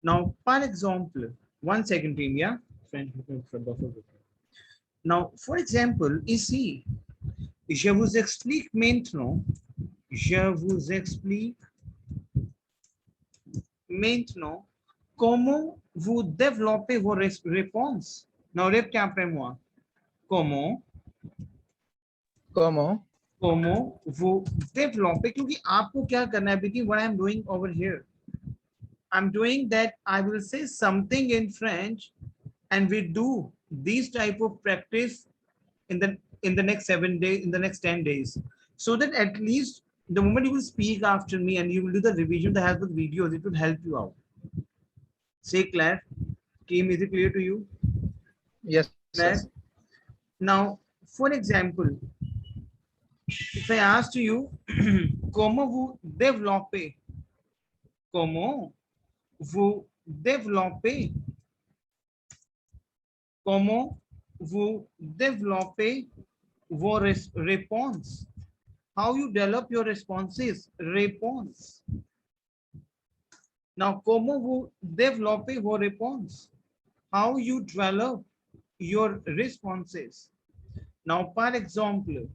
Now, par exemple, one second team, yeah? Now, for example, ici, je vous explique maintenant, je vous explique maintenant comment vous développez vos réponses. Now, répétez après moi. Comment, ¿Cómo? comment vous développez, क्योंकि आपको क्या करना है, because what I'm doing over here, I'm doing that I will say something in French and we do these type of practice in the next 7 days, in the next 10 days, so that at least the moment you will speak after me and you will do the revision, the help with videos, it will help you out. Say Claire, Kim, is it clear to you? Yes, sir. Claire? Now, for example, if I asked you, comment vous développez, comment vous développez, comment vous développez vos réponses, how you develop your responses, réponse. Now, comment vous développez vos réponses, how you develop your responses. Now, par exemple,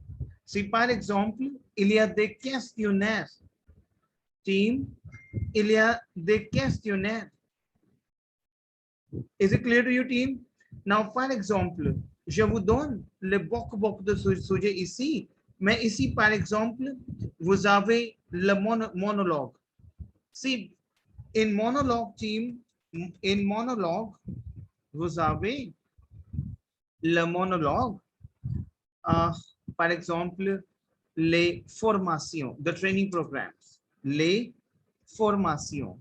si par exemple, il y a des questionnaires, team, il y a des questionnaires. Is it clear to you, team? Now, par exemple, je vous donne le beaucoup de sujets ici, mais ici, par exemple, vous avez le monologue. See, in monologue, team, in monologue, vous avez le monologue. Par exemple, les formations, the training programs, les formations,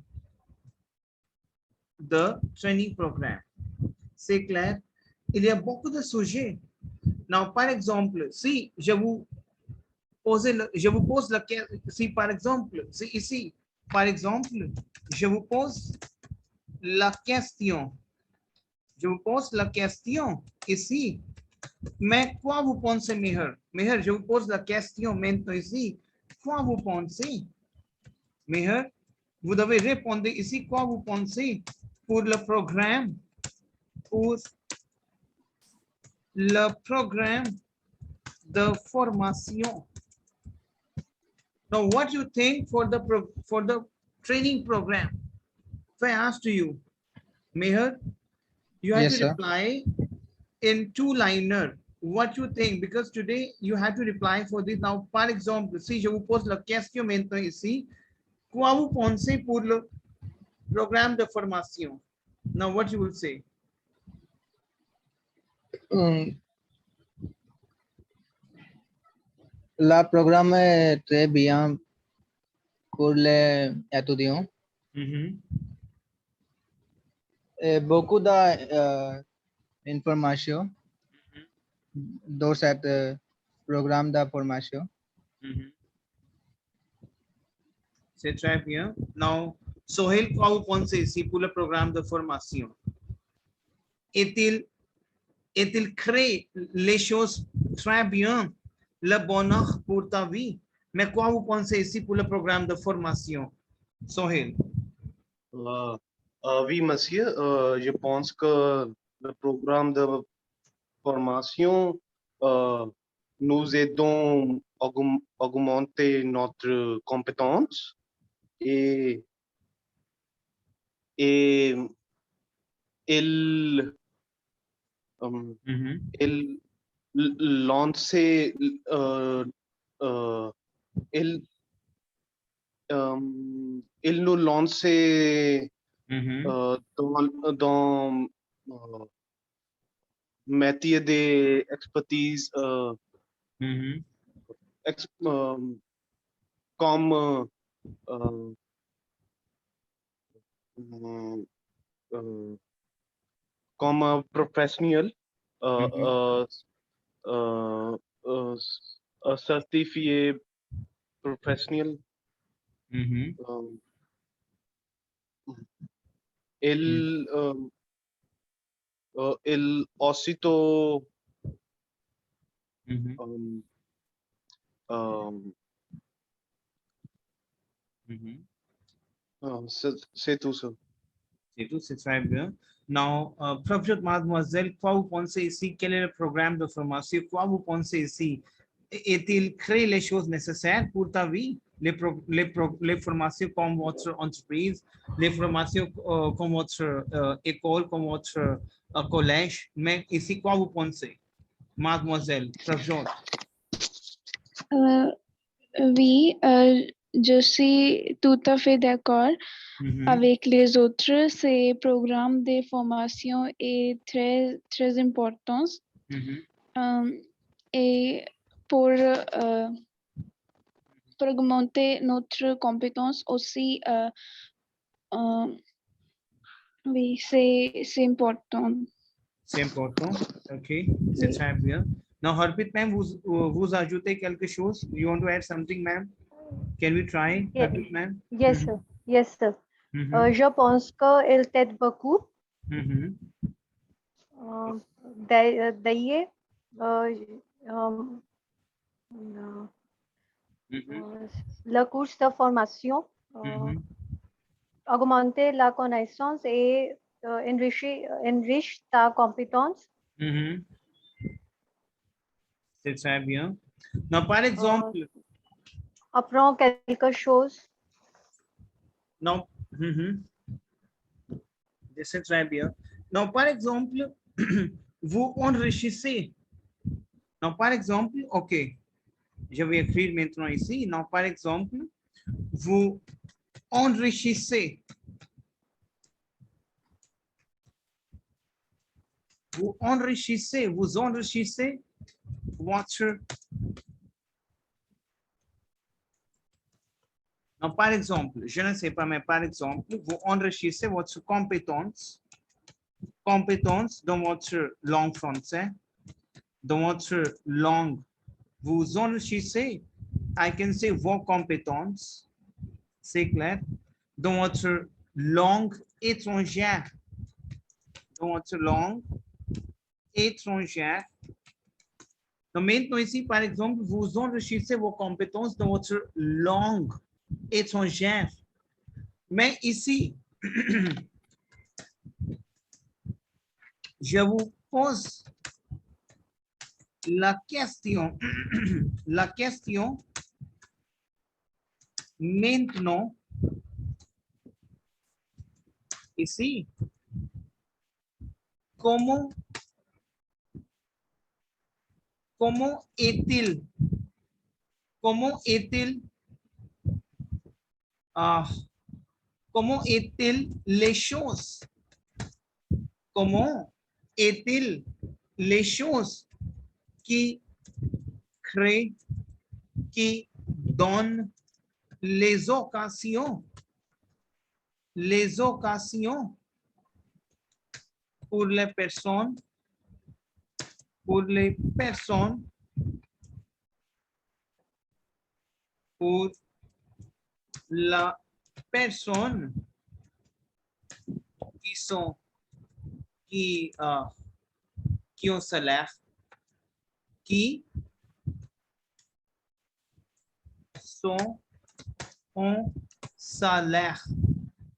the training program. C'est clair? Il y a beaucoup de sujets. Now, par exemple, si je vous pose la question, si par exemple, si ici, par exemple, je vous pose la question, je vous pose la question ici, mais quoi vous pensez, Meher? Meher, je vous pose la question maintenant ici, quoi vous pensez? Meher, vous devez répondre ici, quoi vous pensez pour le programme, pour le programme de formation. Now, what do you think for the training program? If I ask to you, Meher, you have Yes, to sir. reply in two-liner. What you think? Because today you have to reply for this. Now, par exemple, si je vous pose la question maintenant ici, quoi vous pensez pour le programme de formation? Now, what you will say? La programme est très bien pour les étudiants. Et beaucoup d'informations dans ce programme de formation. C'est très bien. Now, Sohail, quoi vous pensez ici pour le programme de formation? Est-il crée les choses très bien, le bonheur pour ta vie? Mais quoi vous pensez ici pour le programme de formation? Sohail. Oui, monsieur, je pense que le programme de formation nous aidons à augmenter notre compétence et il, il lance il, il nous lance dans métier d'expertise comme comme professionnel certifié professionnel. Il aussitôt c'est tout ça. C'est très bien. Now, professeur mademoiselle, quoi vous pensez ici? Quel est le programme de formation? Quoi vous pensez ici? Est-il créer les choses nécessaires pour ta vie? Les formations comme votre entreprise, les formations comme votre école, comme votre collège. Mais ici, quoi vous pensez? Mademoiselle, professeur. Oui, je suis tout à fait d'accord avec les autres. Ces programmes de formation est très important. Et pour augmenter notre compétence aussi, oui, c'est important. C'est important. OK, c'est Oui. très bien. Now, Harpreet ma'am, vous ajoutez quelque chose? You want to add something, ma'am? Can we try, Harpreet ma'am? Yes, sir. Yes, sir. Mhm. Je pense qu'il t'aide beaucoup. Mhm. D'ailleurs, Mhm. le cours de formation, Mhm. augmenter la connaissance et enrichir ta compétence. Mhm. C'est très bien. Now, par exemple, Apprends quelque chose. now, c'est très bien. Now, par exemple, vous enrichissez. Now, par exemple, OK, je vais écrire maintenant ici. Now, par exemple, vous enrichissez. Vous enrichissez votre. Donc, par exemple, je ne sais pas, mais par exemple, vous enrichissez votre compétence dans votre langue française, dans votre langue. Vous enrichissez, I can say vos compétences, c'est clair, dans votre langue étrangère. Dans votre langue étrangère. Donc maintenant ici, par exemple, vous enrichissez vos compétences dans votre langue étrangère. Mais ici, je vous pose la question, maintenant, ici, comment est-il les choses? Comment est-il les choses qui créent, qui donnent les occasions pour les personnes pour la personne qui ont salaire, qui sont en salaire.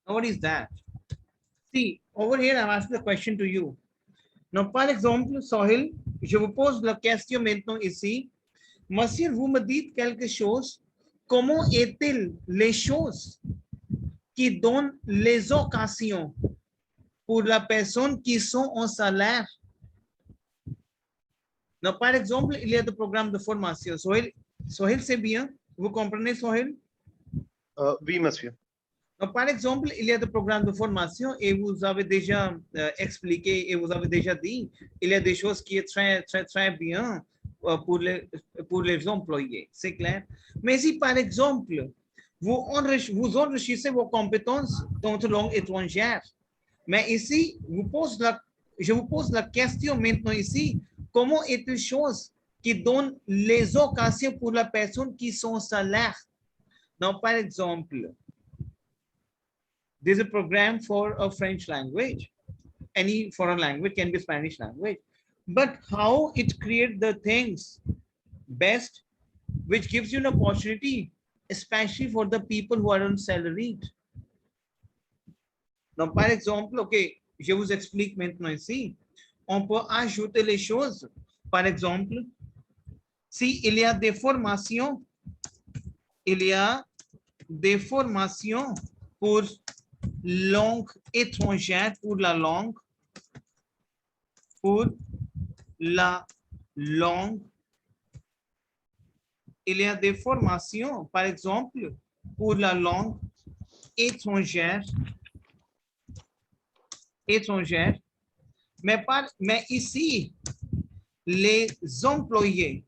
Now, what is that? See, over here, I'm asking the question to you. Now, par exemple, Sohil, je vous pose la question maintenant ici. Monsieur, vous me dites quelque chose. Comment est-il les choses qui donnent les occasions pour la personne qui sont en salaire? Now, par exemple, il y a des programmes de formation. Sohil, c'est bien. Vous comprenez, Sohil? Oui, monsieur. Donc, par exemple, il y a des programmes de formation et vous avez déjà expliqué et vous avez déjà dit, il y a des choses qui sont très bien pour les employés, c'est clair. Mais si, par exemple, vous enrichissez vos compétences dans votre langue étrangère, mais ici, je vous pose la question maintenant ici, comment est-il chose qui donne les occasions pour la personne qui sont salaire? Donc, par exemple, there's a program for a French language. Any foreign language can be Spanish language. But how it creates the things best, which gives you an opportunity, especially for the people who are on salaried. Donc, par exemple, ok, je vous explique maintenant ici. On peut ajouter les choses. Par exemple, si il y a des formations, il y a des formations pour langue étrangère, pour la langue il y a des formations, par exemple, pour la langue étrangère, mais ici, les employés,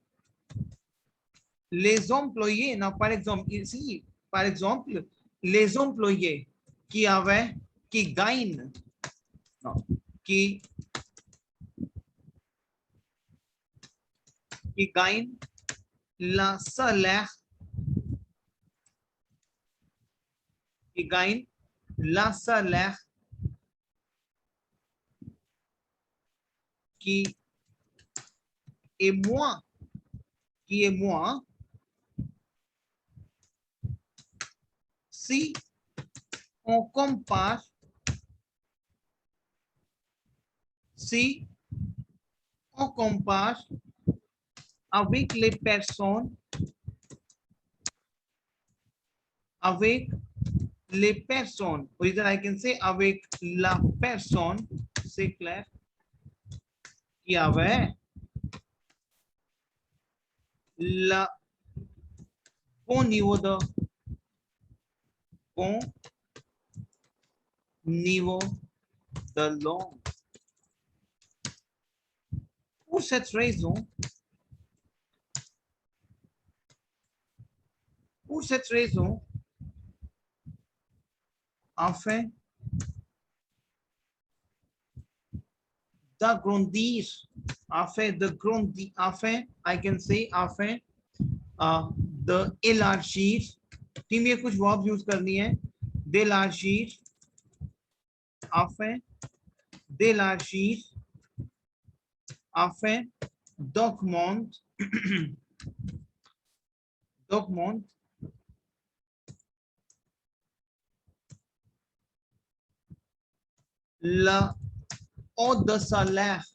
non, par exemple, ici, par exemple, les employés qui gagnent, non, qui gagnent la salaire, qui est moins, si on compare, avec les personnes, ou either I can say avec la personne, c'est clair, qui avait le bon niveau de langue. Pour cette raison, afin d'agrandir, de élargir, team ये कुछ verb use करनी है, d'élargir, afin d'augmenter la hausse de salaire,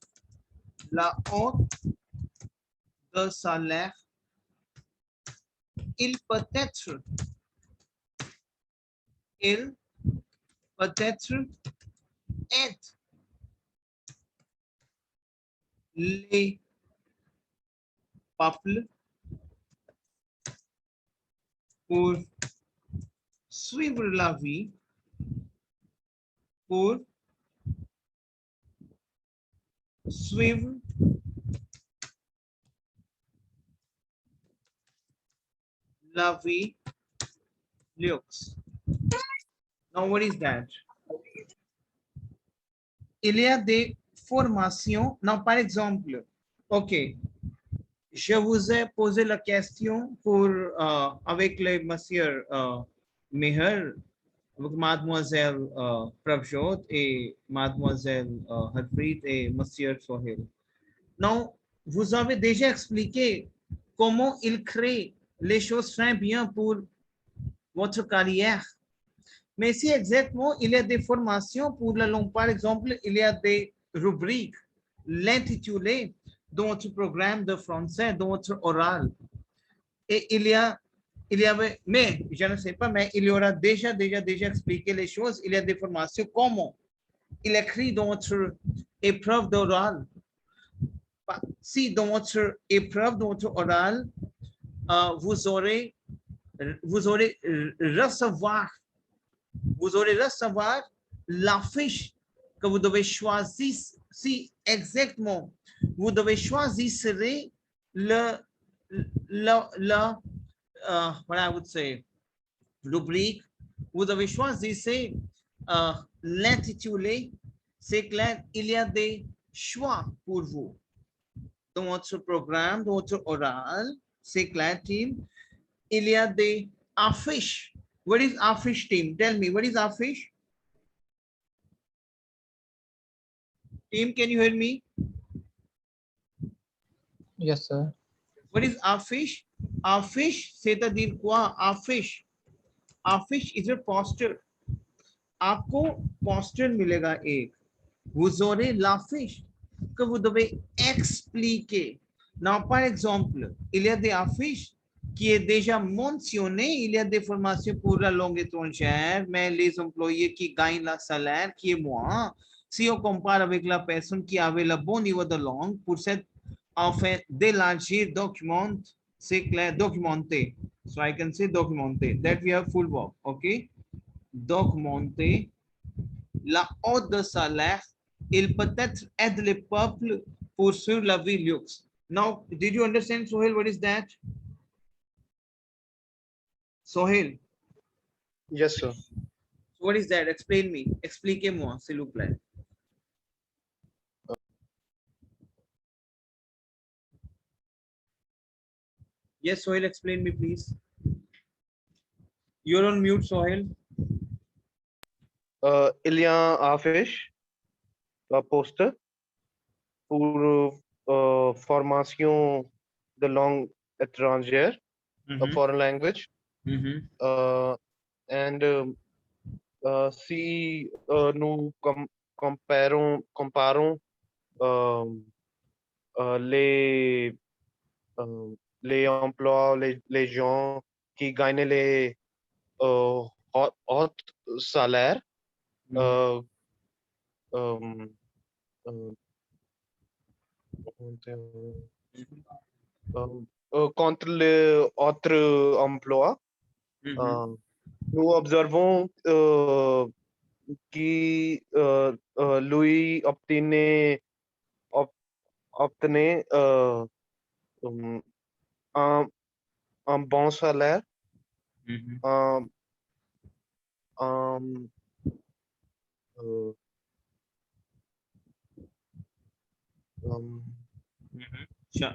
il peut être aide les peuples pour suivre la vie, luxe. Now what is that? Il y a des formations. Now par exemple, ok, je vous ai posé la question pour avec les monsieur Meher, avec mademoiselle Prabjot et mademoiselle Harpreet et monsieur Sohail. Now vous avez déjà expliqué comment il crée les choses très bien pour votre carrière. Mais ici, exactement, il y a des formations pour la langue. Par exemple, il y a des rubriques, l'intitulé dans votre programme de français, dans votre oral. Et il y avait, mais je ne sais pas, mais il y aura déjà expliqué les choses. Il y a des formations, comment il écrit dans votre épreuve d'oral. Si dans votre épreuve, dans votre oral, vous aurez recevoir la fiche que vous devez choisir. Si exactement vous devez choisir what I would say, rubrique, vous devez choisir l'intitulé. C'est clair, il y a des choix pour vous dans votre programme, dans votre oral. C'est clair, team. Il y a des affiches. What is affiche, team? Tell me, what is affiche? Team, can you hear me? Yes, sir. What is affiche? Affiche, c'est-à-dire quoi? Affiche is a poster. आपको posture मिलेगा एक. Vous aurez l'affiche que vous devez expliquer. Now, par exemple, il y a des affiches qui est déjà mentionné, il y a des formations pour la langue étrangère, mais les employés qui gagnent le salaire, qui est moins. Si on compare avec la personne qui avait le bon niveau de langue, pour cette, en fait, d'élargir document, c'est clair, documenté. So I can say documenté. That we have full verb, okay? Documenté. La hausse de salaire, il peut-être aide le peuple pour sur la vie luxe. Now, did you understand, Sohail, what is that? Sohail, Yes, sir. what is that? Explain me. Expliquez-moi, s'il vous plaît. Yes, Sohail, explain me, please. You're on mute, Sohail. Il y a un affiche, un poster pour formation de langue étrangère, a foreign language. And si nous comparons les emplois, les gens qui gagnent les hauts salaires contre les autres emplois. Nous observons कि lui obtenait un bon salaire,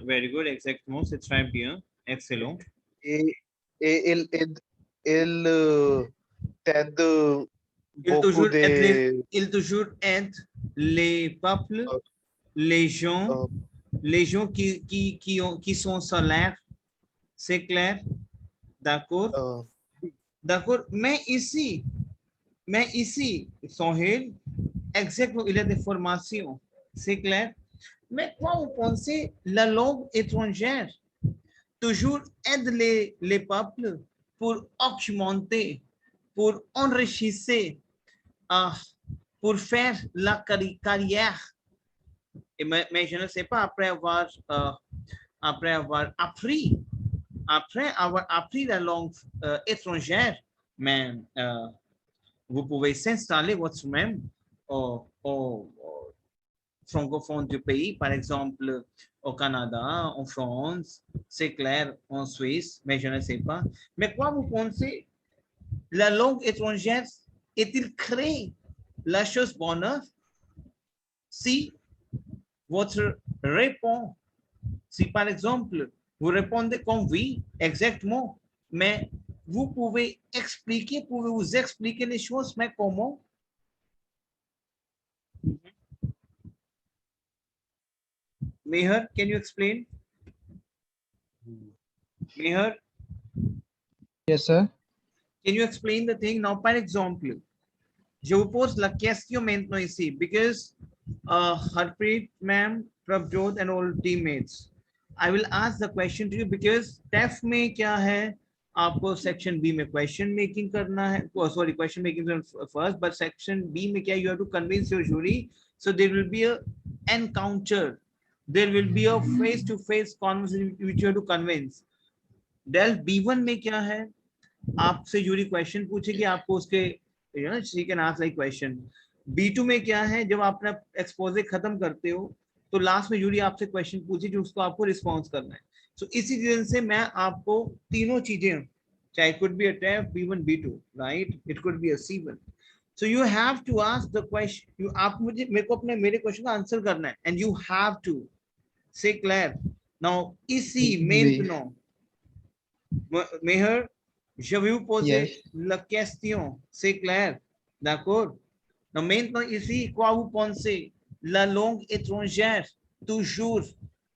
Very good, exactement, c'est très bien, excellent. et il t'aide Il toujours aide les peuples, les gens qui sont salaires, c'est clair, d'accord? D'accord, mais ici, Sohail, exactement, il y a des formations, c'est clair. Mais quoi vous pensez, la langue étrangère toujours aide les peuples pour augmenter, pour enrichir, pour faire la carrière. Et mais je ne sais pas, après avoir appris la langue étrangère, mais vous pouvez s'installer vous-même au francophone du pays, par exemple au Canada, en France, c'est clair, en Suisse, mais je ne sais pas. Mais quoi vous pensez, la langue étrangère est-il créé la chose bonne si votre réponse, si par exemple vous répondez comme oui, exactement, mais vous pouvez vous expliquer les choses, mais comment? Meher, can you explain? Meher? Yes, sir. Can you explain the thing? Now, par exemple, je vous pose la question maintenant ici, because Harpreet, ma'am, Prabjot and all teammates, I will ask the question to you because TEF में क्या है? आपको section B में question making करना है. Oh, sorry, question making first, but section B में क्या? You have to convince your jury. So there will be a encounter. There will be a face-to-face conversation which you have to convince. Del B1 में क्या है? आपसे jury question पूछेगी, आपको उसके you know, she can ask like question. B2 में क्या है? जब आप अपना एक्सपोजे खत्म करते हो तो लास्ट में जूरी आपसे क्वेश्चन पूछे जो उसको आपको रिस्पॉन्स करना है. सो इसी रीजन से मैं आपको तीनों चीजें, चाहे कुड बी अ टैफ B1 B2, right, it could be a C1. So you have to ask the question, आप मुझे मेरे को अपने मेरे क्वेश्चन का आंसर करना है एंड यू हैव टू से क्लियर. नाउ इसी maintenant, Meher, je vais vous poser la question, c'est clair, d'accord? Donc maintenant ici, quoi vous pensez? La langue étrangère toujours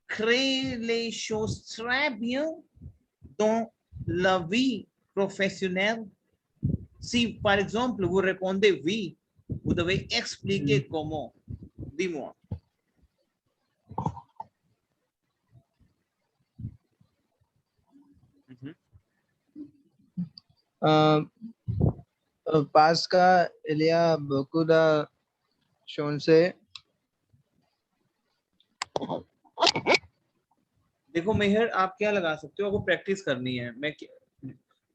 crée les choses très bien dans la vie professionnelle. Si, par exemple, vous répondez oui, vous devez expliquer comment. Dis-moi. Pasca il y a beaucoup de choses. देखो मेहर, आप क्या लगा सकते हो, आपको प्रैक्टिस करनी है।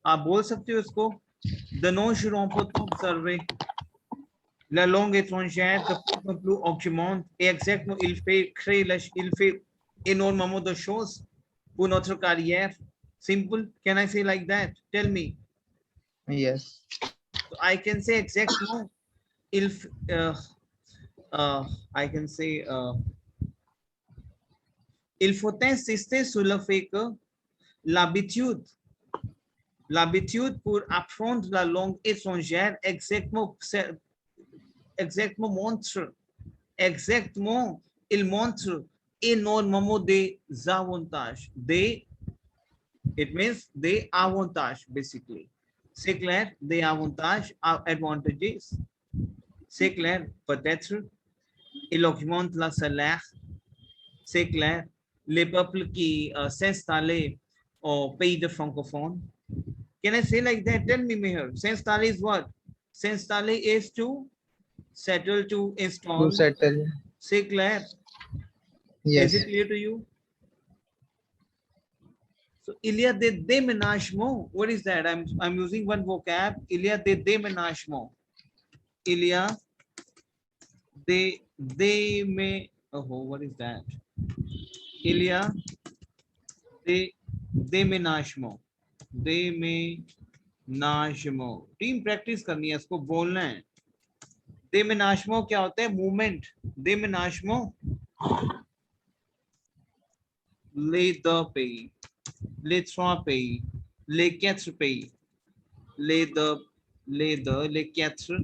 आप बोल सकते हो इसको, de nós seront pour observer la langue étrangère de plus en plus augmente et exactement il fait énormément de choses pour notre carrière. Simple, can I say like that? Tell me. Yes. So I can say exactement I can say il faut insister sur le fait que l'habitude pour apprendre la langue étrangère exactement il montre énormément des avantages. It means des avantages basically. C'est clair, des avantages, advantages. C'est clair, peut-être il augmente le salaire. C'est clair, les peuples qui s'installent au pays de francophones. Can I say like that? Tell me, Meher. S'installer is what? S'installer is to settle, to install. To settle. C'est clair. Yes. Is it clear to you? So, il y a des déménagements. What is that? I'm using one vocab. Il y a des déménagements. Il y a des what is that? Il y a des déménagements. Team practice करनी है, इसको बोलना है। déménagement क्या होता है? Movement. déménagement les deux pays, les trois pays, les quatre pays, les deux, les quatre,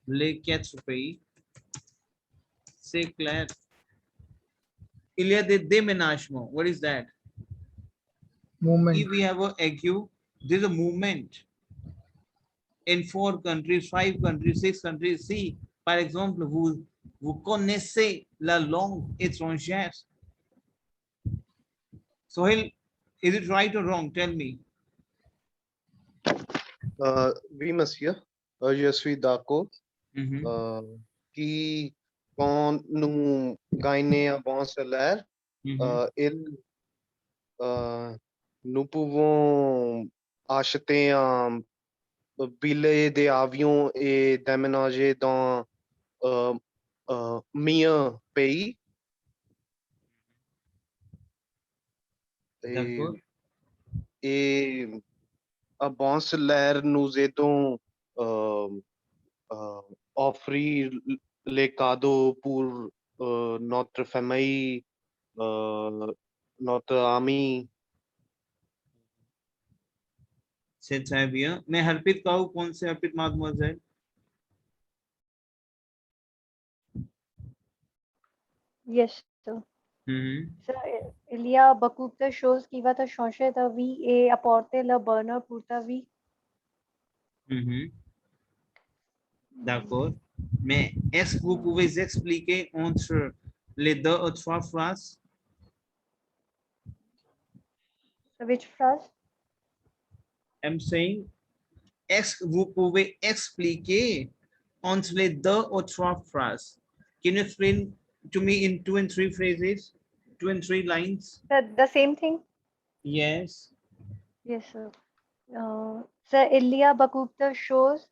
les quatre pays. C'est clair. Il y a des déménagements. What is that? Movement. If we have a ague, there's a movement in 4 countries, 5 countries, 6 countries. See, par exemple, vous connaissez la langue étrangère. Sohail, is it right or wrong? Tell me. Oui, monsieur. Je suis d'accord. Qui, quand nous gagnons un bon salaire, nous pouvons acheter un billet d'avion et déménager dans meilleur pays. Et un bon salaire nous aidons offrir les cadeaux pour notre famille, notre ami. C'est très bien. मैं हरप्रीत कहूँ, कौन से हरप्रीत माधमोजेल? Yes, sir. Sir, il y a beaucoup de choses qui vont changer ta vie et apporter le bonheur pour ta vie. D'accord. Mais est-ce que vous pouvez expliquer entre les 2 ou 3 phrases? Which phrase? I'm saying, est-ce que vous pouvez expliquer entre les 2 ou 3 phrases? Can you explain to me in 2 and 3 phrases, 2 and 3 lines? The same thing? Yes. Yes, sir. Sir, il y a beaucoup de choses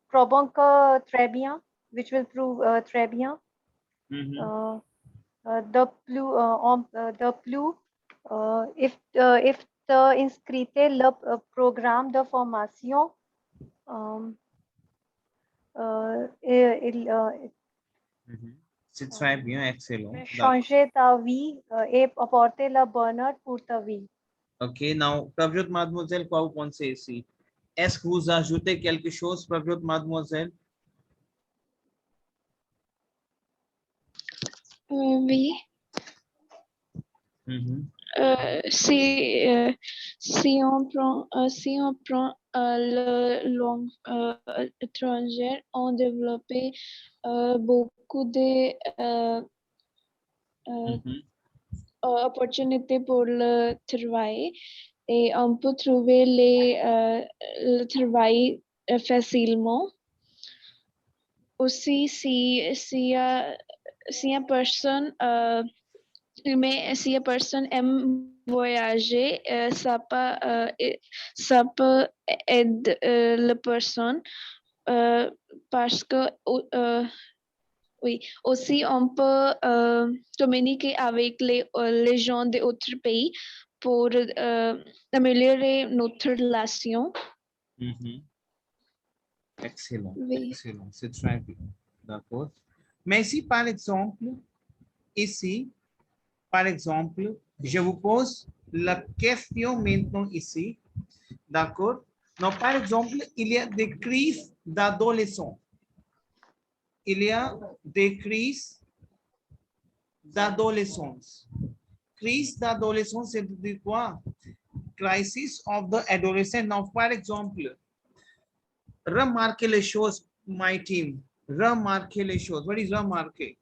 probons que très bien, which will prove très bien. The plus, if the inscrite le programme de formation, C'est très bien, excellent. Changer ta vie et apporter le bonheur pour ta vie. Ok, now, Prabjot Mademoiselle, quoi vous pensez ici? Est-ce que vous ajoutez quelque chose, Prabjot Mademoiselle? Oui. Si on prend le langue étrangère, on développe beaucoup de opportunités pour le travail et on peut trouver le travail facilement. Aussi, si une personne aime voyager, ça peut aider la personne parce que oui, aussi on peut communiquer avec les gens d'autres pays pour améliorer notre relation. Excellent, Oui. excellent, c'est très bien. D'accord. Mais si par exemple, ici, par exemple, je vous pose la question maintenant ici, d'accord? Donc, par exemple, il y a des crises d'adolescents. Il y a des crises d'adolescence. Crise d'adolescence, c'est dire quoi? Crisis of the adolescent. Donc, par exemple, remarquez les choses, my team. Remarquez les choses. What is remarquer?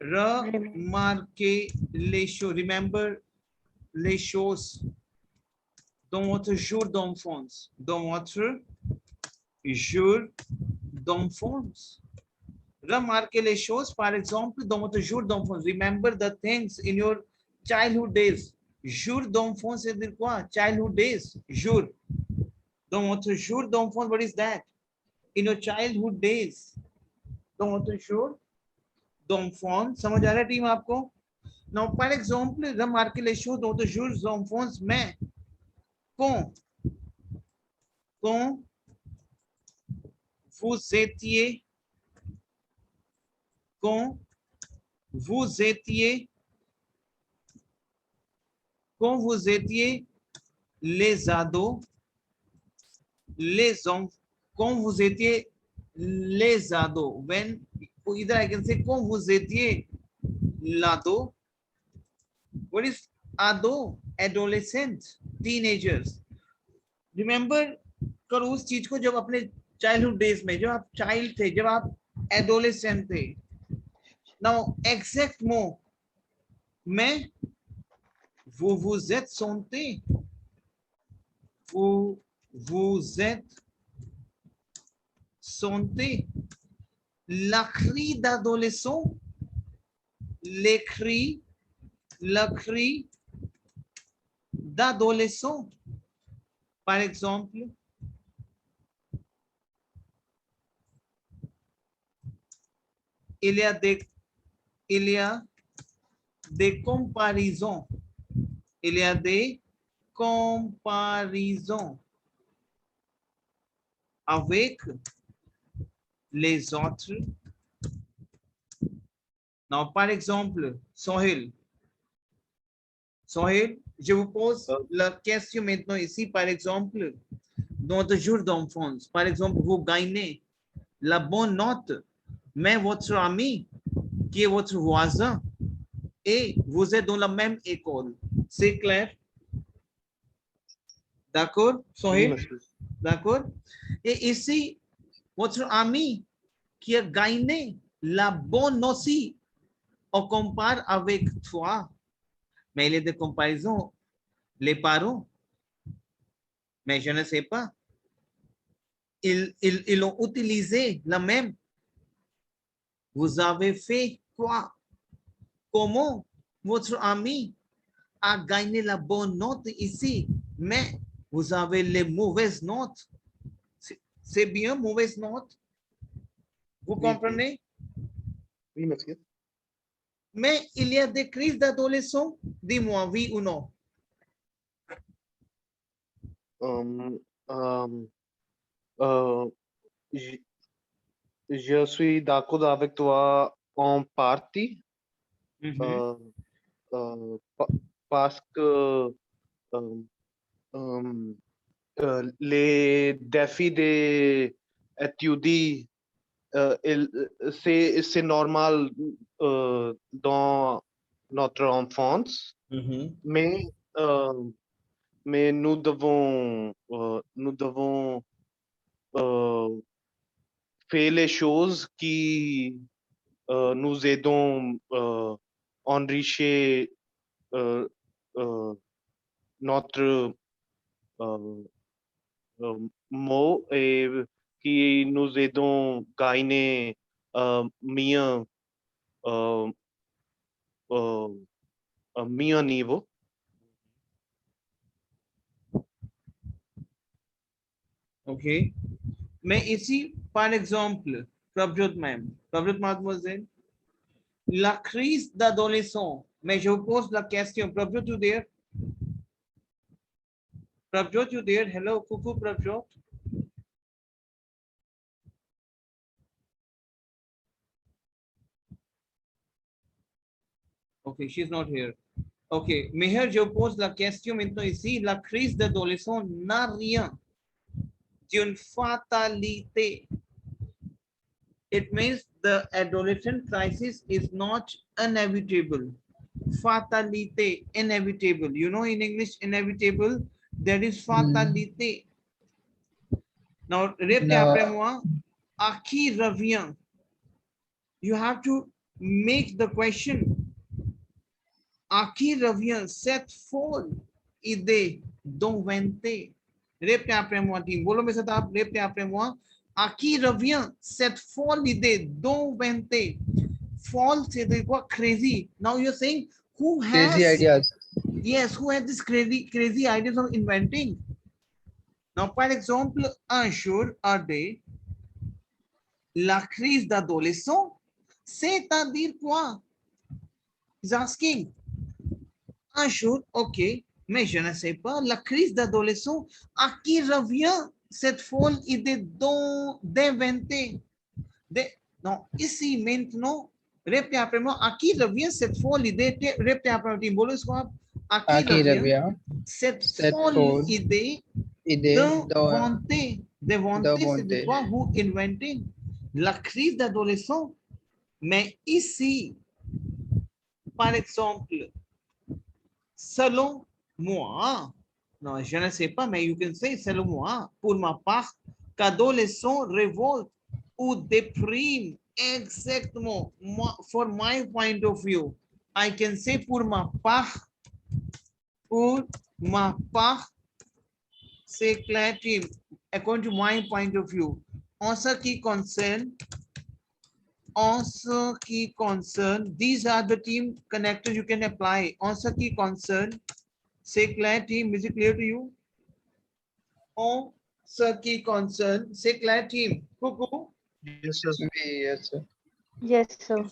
Remarquez les choses. Remember les choses dans votre jour d'enfance. Dans votre jour d'enfance. Remarquez les choses, par exemple, dans votre jour d'enfance. Remember the things in your childhood days. Jour d'enfance, c'est dire quoi? Childhood days. Jour. Dans votre jour d'enfance, what is that? In your childhood days. Dans votre jour d'enfance, समझ आ रहा है टीम आपको? Now, par exemple, remarquez les choses dans votre jour d'enfance में. Quand vous étiez quand vous étiez les ados, quand vous étiez les ados, when either I can say quand vous étiez l'ado, what is ado? Adolescent, teenagers. Remember करो उस चीज को जब अपने childhood days में, जब आप child थे, जब आप adolescent थे. Now, exact mot mais vous vous êtes senti, vous vous êtes senti la cri d'adolescent, le cri d'adolescent. Par exemple, il y a des comparaisons. Il y a des comparaisons avec les autres. Non, par exemple, Sohail, je vous pose la question maintenant ici, par exemple, dans votre jour d'enfance, par exemple, vous gagnez la bonne note, mais votre ami, qui est votre voisin, et vous êtes dans la même école. C'est clair? D'accord, Sohail? D'accord? Et ici, votre ami qui a gagné la bonne note aussi, on compare avec toi. Mais il y a des comparaisons. Les parents, mais je ne sais pas. Ils ont utilisé la même. Vous avez fait quoi? Comment votre ami a gagné la bonne note ici, mais vous avez les mauvaises notes? C'est bien, mauvaise note? Vous comprenez? Oui, monsieur. Mais il y a des crises d'adolescents, dis-moi, oui ou non? Je suis d'accord avec toi en partie. Parce que les défis d'étudier, c'est normal dans notre enfance, mais nous devons faire les choses qui nous aident enrichir notre mot et qui nous aident gagner mieux mieux niveau. OK. Mais ici, par exemple, Prabjot ma'am, Prabjot mademoiselle, la crise d'adolescent. Mais je vous pose la question. Prabjot, you there? Prabjot, you there? Hello, Kuku Prabjot. Okay, she's not here. Okay, Meher, je pose la question maintenant ici. La crise d'adolescent n'a rien d'une fatalité. It means the adolescent crisis is not inevitable. Fatalité, inevitable. You know in English, inevitable, there is fatalité. Now, répétez après moi. À qui revient? You have to make the question. À qui revient cette folle idée d'inventer? Répétez après moi, team. Bolo mes sath aap répétez après moi. À qui revient cette folle idée d'inventer? False, c'est quoi? Crazy. Now you're saying who has crazy ideas. Yes, who has this crazy ideas of inventing? Now, par exemple, un jour, un day, la crise d'adolescent, c'est-à-dire quoi? He's asking. Un jour, ok, mais je ne sais pas, la crise d'adolescent, à qui revient cette folle idée d'inventer? Non, ici, maintenant, répétez après moi, à qui revient cette folle idée? Répétez après moi, बोलो इसको आप, à qui revient cette folle idée d'inventer? D'inventer, c'est de quoi? Who inventing? La crise d'adolescent. Mais ici, par exemple, selon moi, non, je ne sais pas, mais you can say selon moi, pour ma part, qu'adolescent révolte ou déprime exactement, for my point of view, I can say pour ma part, c'est clair, team, according to my point of view, en ce qui concerne, these are the team connectors you can apply. En ce qui concerne, c'est clair, team, is it clear to you? En ce qui concerne, c'est clair, team. Coucou. Yes, sir. Yes, sir. Yes, sir.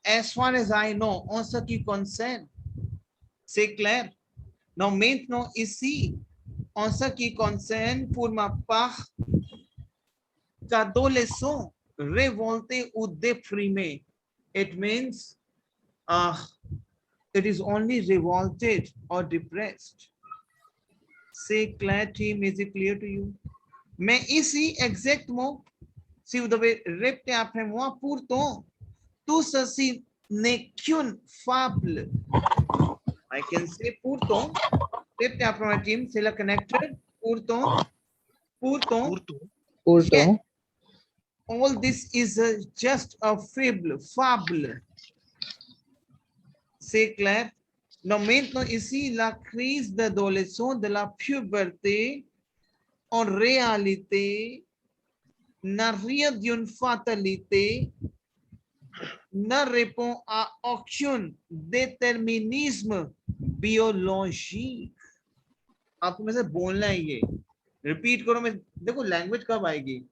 As far as I know, en ce qui concerne, c'est clair. Non, maintenant, ici, en ce qui concerne, pour ma part, qu'adolescent révolté ou déprimé, it means it is only revolted or depressed. C'est clair, team, is it clear to you? Mais ici, exactement, si vous devez répéter après moi, pourtant, tout ceci n'est qu'une fable. I can say pourtant, répétez après moi, team, c'est le connector, pourtant, all this is just a fable. C'est clair? Non, maintenant ici, la crise d'adolescence de la puberté, en réalité, n'a rien d'une fatalité, ne répond à aucun déterminisme biologique. आपको में से बोलना है ये, repeat करो, मैं देखो language कब आएगी?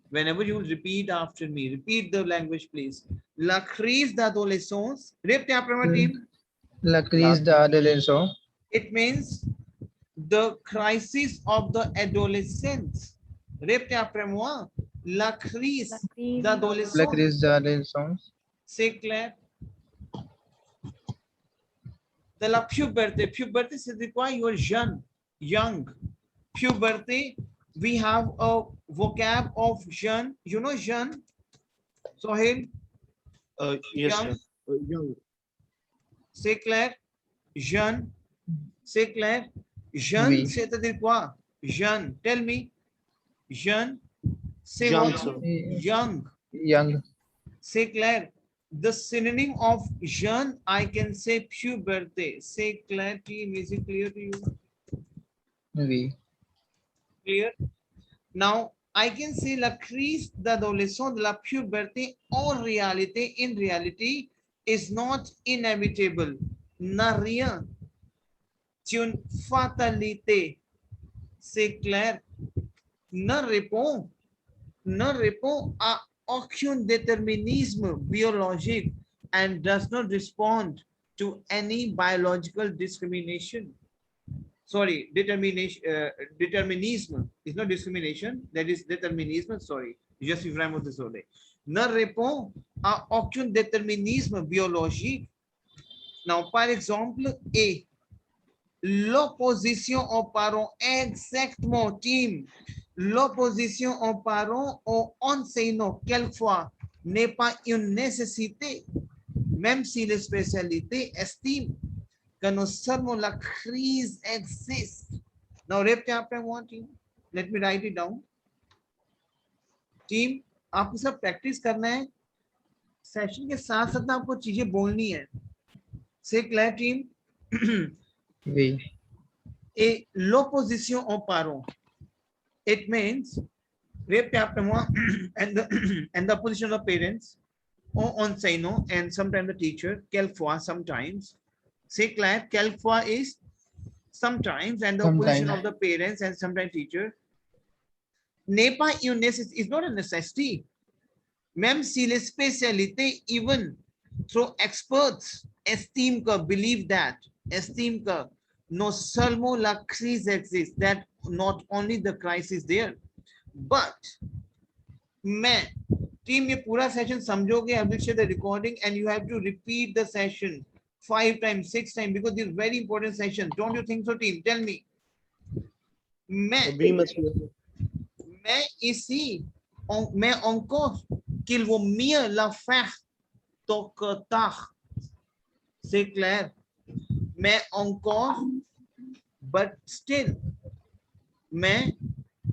Whenever you repeat after me, repeat the language, please. La crise d'adolescence. Répétez après moi, team. La crise d'adolescence. It means the crisis of the adolescence. Répétez après moi. La crise d'adolescence. La crise d'adolescence. C'est clair? De la puberté. Puberté, c'est quoi? You are young. Puberty. We have a vocab of jeune. You know jeune? Sohail? Yes, young. C'est clair? Jeune. C'est clair? Jeune, Oui. c'est-à-dire quoi? Jeune. Tell me. Jeune. C'est Young, what? sir. Young. Young. C'est clair? The synonym of jeune, I can say puberté. C'est clair, team? Is it clear to you? Oui. Clear? Now, I can say la crise d'adolescent de la puberté en réalité, in reality, is not inevitable. N'a rien. C'est une fatalité. C'est clair? Ne répond à aucun déterminisme biologique and does not respond to any biological discrimination. Sorry, determinisme is not discrimination, that is determinisme, sorry. Je suis vraiment désolé. Ne répond à aucun déterminisme biologique. Now, par exemple, et l'opposition aux parents, exactement, team. L'opposition aux parents aux enseignants, quelquefois, n'est pas une nécessité, même si les spécialités estiment que non seulement la crise existe. Now, répétez après moi, team. Let me write it down. Team, आपको सब प्रैक्टिस करना है. सेशन के साथ साथ आपको चीजें बोलनी है. C'est clair, team? Oui. Et l'opposition aux parents. It means, répétez après moi, and the opposition of parents, or enseignant, and sometimes the teacher, quelquefois, sometimes. C'est clair, quelquefois is sometimes, and the opposition of the parents and sometimes teacher. N'est pas une nécessité, is not a necessity. Même si les spécialités, even through experts, estime que, believe that, estime que, no seulement la crise exists, that not only the crisis there, but मैं team ये पूरा session समझोगे, I will share the recording and you have to repeat the session 5 times, 6 times because this is very important session. Don't you think so, team? Tell me. मैं ici, mais encore qu'il vaut mieux la faire tôt que tard. C'est clair. Mais encore, but still, mais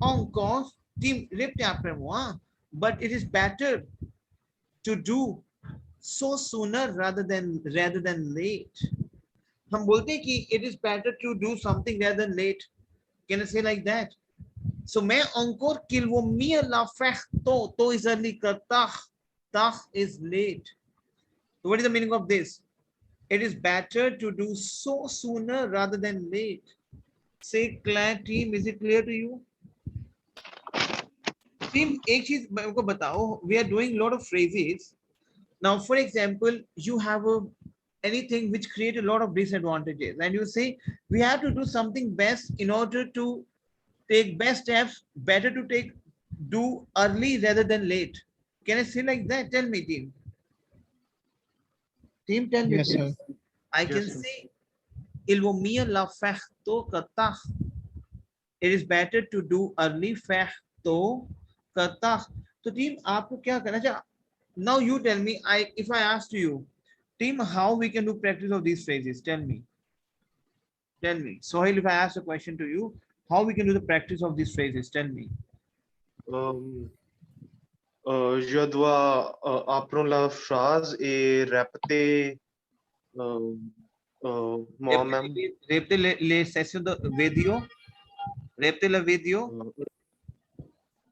encore, team, répétez après moi, but it is better to do so sooner rather than late. हम बोलते हैं कि it is better to do something rather than late. Can I say like that? So मैं encore qu'il vaut mieux la faire tôt. Tôt is early, que tard. Tard is late. So what is the meaning of this? It is better to do so sooner rather than late. Say clear, team. Is it clear to you? Team, एक चीज मेरे बताओ. We are doing a lot of phrases. Now, for example, you have anything which create a lot of disadvantages, and you say we have to do something best in order to take best steps. Better to do early rather than late. Can I say like that? Tell me, team. Team, tell me. Yes, sir. I can say, il vaut mieux la faire tôt que tard. It is better to do early, faire tôt que tard. So, team, आपको क्या करना चाहिए? Now you tell me. If I asked you, team, how we can do practice of these phrases? Tell me. Tell me. Sohail, if I ask a question to you, how we can do the practice of these phrases? Tell me. Je dois apprendre la phrase et répéter moi-même. Répétez les sessions de vidéo. Répétez la vidéo.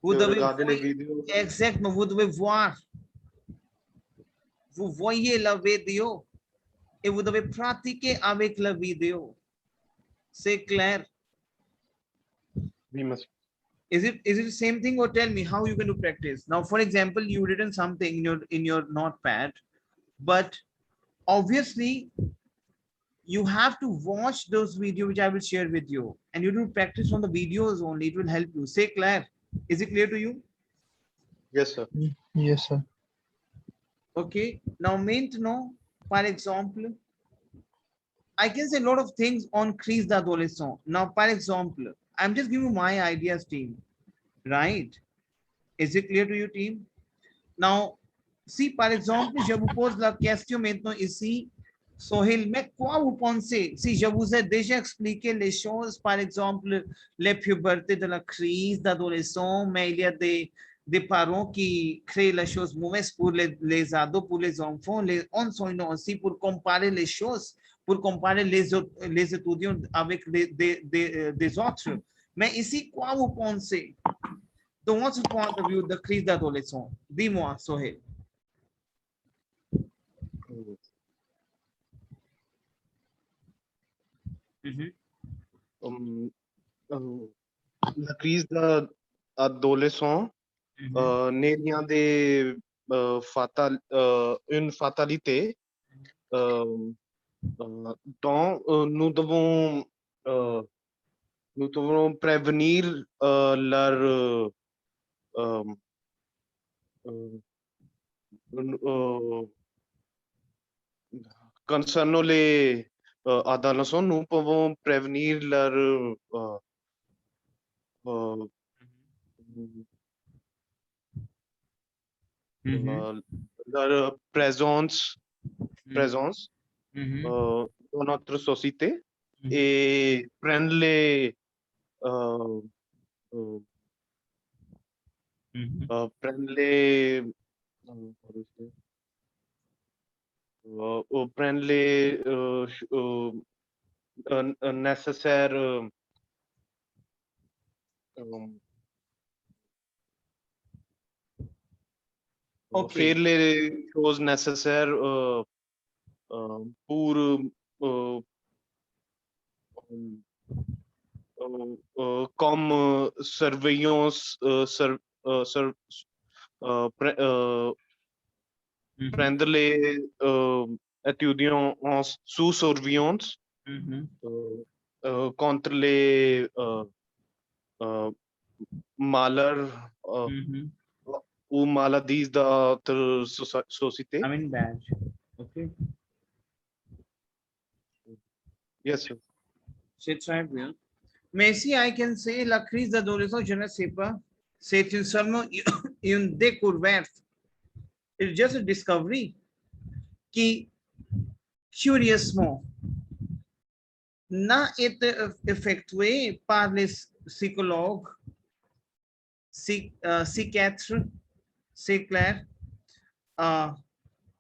Vous devez regarder les vidéos. Exactement, vous devez voir. Vous voyez la vidéo et vous devez pratiquer avec la vidéo. C'est clair? Oui, monsieur. Is it the same thing, or tell me how you can do practice? Now, for example, you written something in your notepad, but obviously you have to watch those videos which I will share with you, and you do practice on the videos only. It will help you. Say clear. Is it clear to you? Yes, sir. Yes, sir. Okay. Now, maintenant, par exemple, I can say a lot of things on crise d'adolescent. Now, par exemple, I'm just giving you my ideas, team. Right? Is it clear to you, team? Now, see, par exemple, je vous pose la question maintenant ici. Sohail, mais quoi vous pensez? Si je vous ai déjà expliqué les choses, par exemple, les pubertés de la crise d'adolescent, mais il y a des parents qui créent les choses mauvaises pour les ados, pour les enfants. On sont aussi pour comparer les choses, pour comparer les étudiants avec des autres. Mais ici, quoi vous pensez? De votre point de vue de crise d'adolescent, dis-moi, Sohail. La crise d'adolescent n'est rien de une fatalité dont nous devons prévenir leur concernant les adolescents, nous pouvons prévenir leur présence dans notre société et prendre les prendre les nécessaires faire les choses nécessaires pour comme surveillance prendre les étudiants en sous-surveillance contre les malheurs ou maladies de notre société. I mean bad. Okay. Yes, sir. C'est très bien. Mais si I can say la crise d'adolescence, je ne sais pas, c'est seulement une découverte. It's just a discovery qui, curieusement, n'a été effectuée par les psychologues, psychiatres, c'est clair,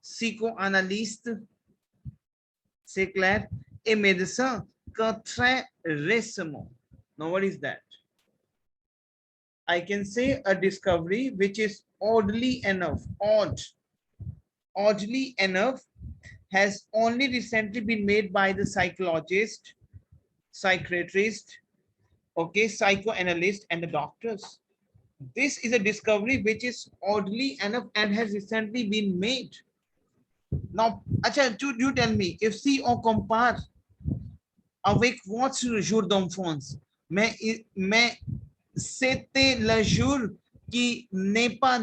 psychoanalystes, c'est clair, et médecins que très récemment. Now, what is that? I can say a discovery which is oddly enough, oddly enough, has only recently been made by the psychologist, psychiatrist, okay, psychoanalyst, and the doctors. This is a discovery which is oddly enough and has recently been made. Now, Acha, you tell me, if si on compare avec votre jour d'enfance, mais c'était le jour qui n'est pas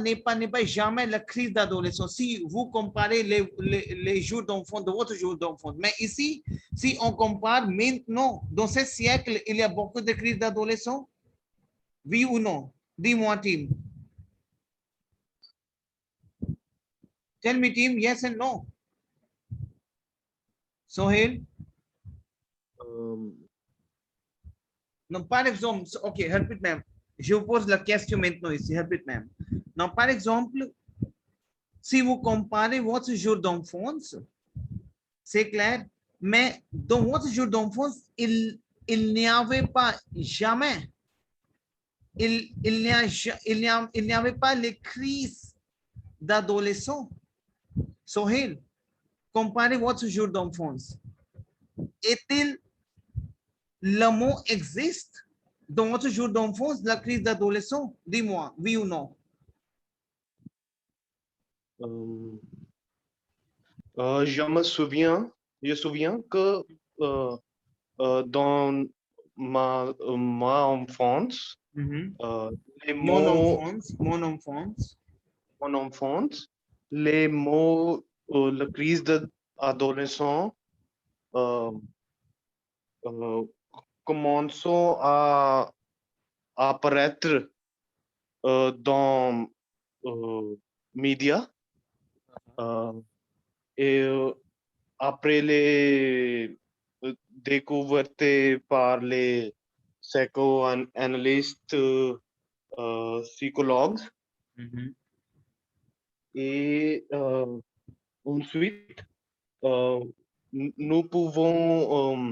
jamais la crise d'adolescence. Si vous comparez les jours d'enfant de votre jour d'enfant, mais ici, si on compare maintenant, dans ce siècle, il y a beaucoup de crises d'adolescents, oui ou non? Dis-moi, team. Tell me, team, yes and no. Sohail? Non, par exemple, ok, Harpreet ma'am, je vous pose la question maintenant ici, Harpreet ma'am. Non, par exemple, si vous comparez votre jour d'enfance, c'est clair, mais dans votre jour d'enfance, il n'y avait pas jamais, il n'y avait pas les crises d'adolescents. Sohail, comparez votre jour d'enfance. Est-il le mot existe dans votre jour d'enfance, la crise d'adolescent? Dis-moi, oui ou non? Je me souviens que dans ma enfance, les mots, mon enfance, les mots, la crise d'adolescent commencent à apparaître dans médias et Aprele découverte par les psychoanalystes psychologues. Et ensuite, nous pouvons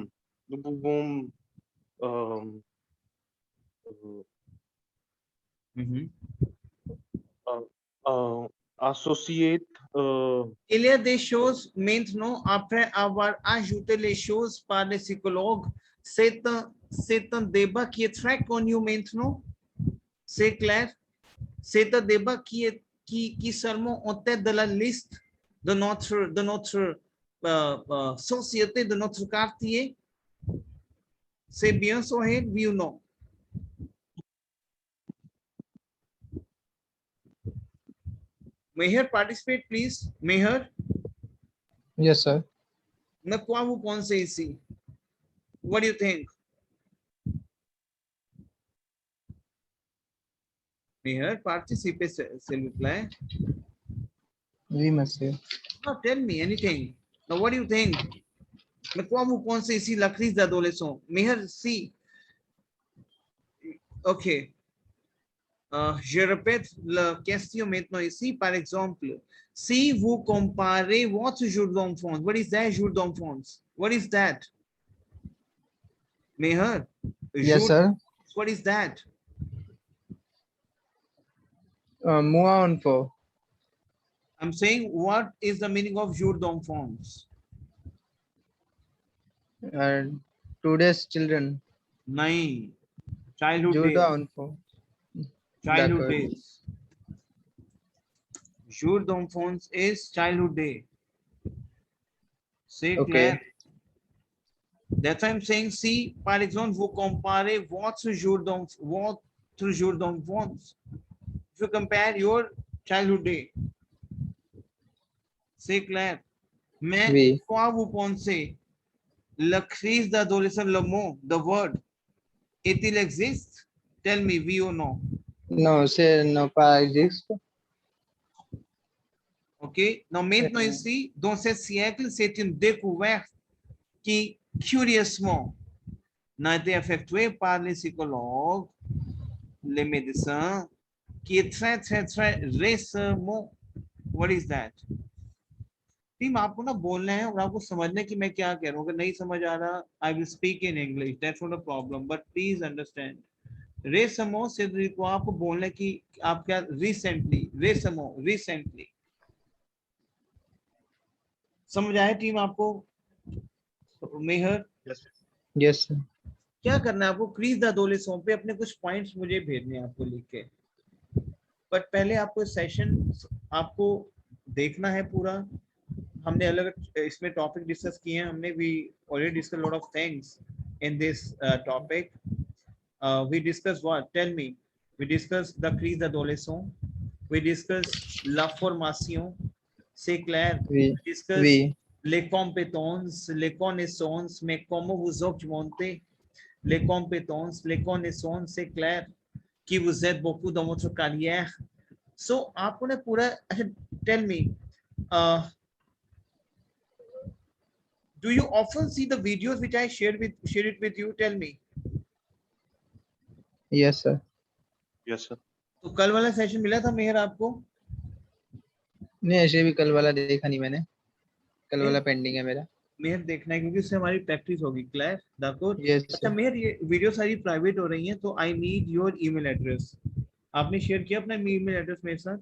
associer Il y a des choses maintenant, après avoir ajouté les choses par les psychologues, c'est un débat qui est très connu maintenant. C'est clair? C'est un débat qui seulement en tête de la liste de notre société, de notre quartier. C'est bien, Sohail, oui ou non? Meher, participate, please. Meher, Yes, sir. मैं quoi vous pensez ici? What do you think? Meher, participate, s'il vous plaît. Oui, monsieur. No, tell me anything. Now, what do you think? Mais quoi vous pensez ici la crise d'adolescence? Meher, si. Ok. Je répète la question maintenant ici. Par exemple, si vous comparez votre jour d'enfance, what is that jour d'enfance? What is that? Meher? Yes, sir. What is that? Moi on for. I'm saying, what is the meaning of jour d'enfance? Today's children. Nahin. Childhood Juda days. on for. Childhood D'accord. days. Jour d'enfance is childhood day. C'est Okay. clair? That's why I'm saying, si, par exemple, vous comparez votre jour d'enfance. If you compare your childhood day, c'est clair? Mais Oui. quoi vous pensez? La crise d'adolescence, le mot, the word, est-il existe? Tell me, oui or no? No, c'est no pas existe. Ok? Non, maintenant ici, dans ce siècle, c'est une découverte qui, curieusement, n'a été effectuée par les psychologues, les médecins, qui est très, très, très récemment. What is that? Team आपको ना बोलना है और आपको समझना है कि मैं क्या कह रहा हूँ. अगर नहीं समझ आ रहा, I will speak in English. That's not a problem. But please understand. रेसमो से को आपको बोलना है कि आप क्या recently, रेसमो, recently. समझ आया टीम आपको? मेहर? Yes, sir. क्या करना है आपको? क्रीज द दोलेसों पे अपने कुछ पॉइंट्स मुझे भेजने हैं आपको लिख के. बट पहले आपको सेशन आपको देखना है पूरा. हमने अलग इसमें टॉपिक डिस्कस किए हैं. हमने we already discuss lot of things in this topic. We discuss what? Tell me. We discuss द क्रीज द दोलेसों. वी डिस्कस ला फॉर्मेशन. C'est clair? Oui. Discuss Oui. les compétences, les connaissances, mais comment vous augmentez les compétences, les connaissances, c'est clair, qui vous aide beaucoup dans votre carrière. So, आपने पूरा, tell me, do you often see the videos which I share it with you? Tell me. Yes, sir. Yes, sir. तो कल वाला सेशन मिला था मेहर आपको? नहीं, ऐसे भी कल वाला देखा नहीं मैंने. कल वाला पेंडिंग है मेरा. मेहर देखना है क्योंकि इससे हमारी प्रैक्टिस होगी. क्लियर? d'accord? Yes, अच्छा sir. मेहर, ये वीडियो सारी प्राइवेट हो रही हैं तो I need your email address. आपने शेयर किया अपना ईमेल एड्रेस मेरे साथ?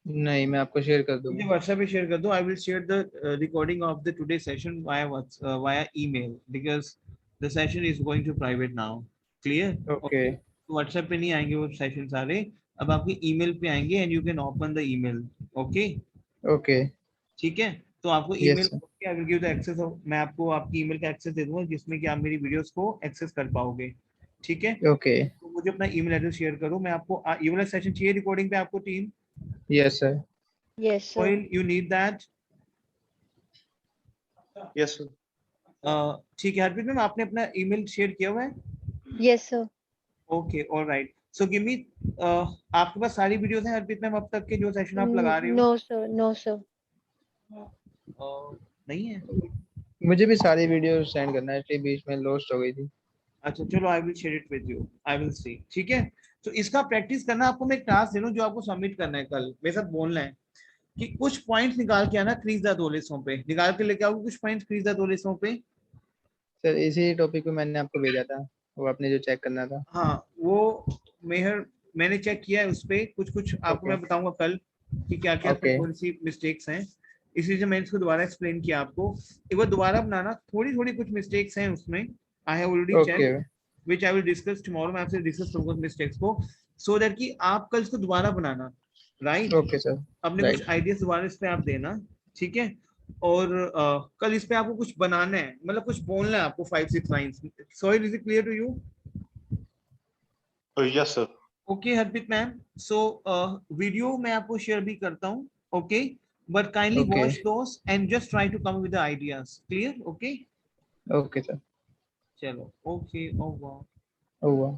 नहीं, मैं आपको शेयर कर मुझे दूंगा. व्हाट्सएप पे शेयर कर दो. I will share the recording of the today session via email because the session is going to private now. Clear? Okay. WhatsApp पे नहीं आएंगे वो सेशन सारे, अब आपके ईमेल पे आएंगे and you can open the email. Okay? Okay. ठीक है? तो आपको Yes, email sir. I will give the access. मैं आपको आपकी ईमेल का एक्सेस दे दूंगा जिसमें कि आप मेरी वीडियोस को एक्सेस कर पाओगे. ठीक है? Okay. तो मुझे अपना ईमेल एड्रेस शेयर करो. मैं आपको ये वाला सेशन चाहिए रिकॉर्डिंग पे आपको team? Yes, sir. Yes, sir. Oil you need that? Yes, sir. ठीक है हरप्रीत मैम, आपने अपना ईमेल शेयर किया हुआ है? Yes, sir. Okay, alright. So give me, आपके पास सारी वीडियोस हैं हरप्रीत मैम अब तक के जो सेशन आप लगा रहे हो? No, sir. No, sir. नहीं है? मुझे भी सारी वीडियो सेंड करना है, इसलिए बीच में लॉस्ट हो गई थी। अच्छा चलो, आई will share it with you, I will see. ठीक है, तो इसका प्रैक्टिस करना। आपको मैं टास्क दे रहा हूं जो आपको सबमिट करना है कल, मेरे साथ बोलना है कि कुछ पॉइंट्स निकाल के आना क्रीज द दोलेसों पे, निकाल के लेके आओगे कुछ पॉइंट्स क्रीज द दोलेसों पे। सर इसी टॉपिक पे मैंने आपको भेजा था, वो आपने जो चेक करना था। हाँ वो मेहर, मैंने चेक किया है उस पे, कुछ कुछ आपको Okay. मैं बताऊंगा कल कि क्या क्या Okay. कौन सी मिस्टेक्स हैं। इसी से मैंने इसको दोबारा एक्सप्लेन किया आपको, एक बार दोबारा बनाना। थोड़ी थोड़ी कुछ मिस्टेक्स हैं उसमें, I have already Okay. Check, which I will discuss tomorrow. मैं आपसे डिस्कस करूंगा मिस्टेक्स को, सो दैट कि आप कल इसको दोबारा बनाना, राइट? Okay sir. अपने Right. कुछ आइडियाज दोबारा इस पे आप देना, ठीक है? और कल इस पे आपको कुछ बनाना है, मतलब कुछ बोलना है आपको 5-6 lines. So is it clear to you? Yes, sir. Okay Harpreet ma'am, so video मैं आपको शेयर भी करता हूँ, okay? But kindly Okay. Watch those and just try to come with the ideas. Clear? Okay Okay sir. चलो, okay, over. हुआ।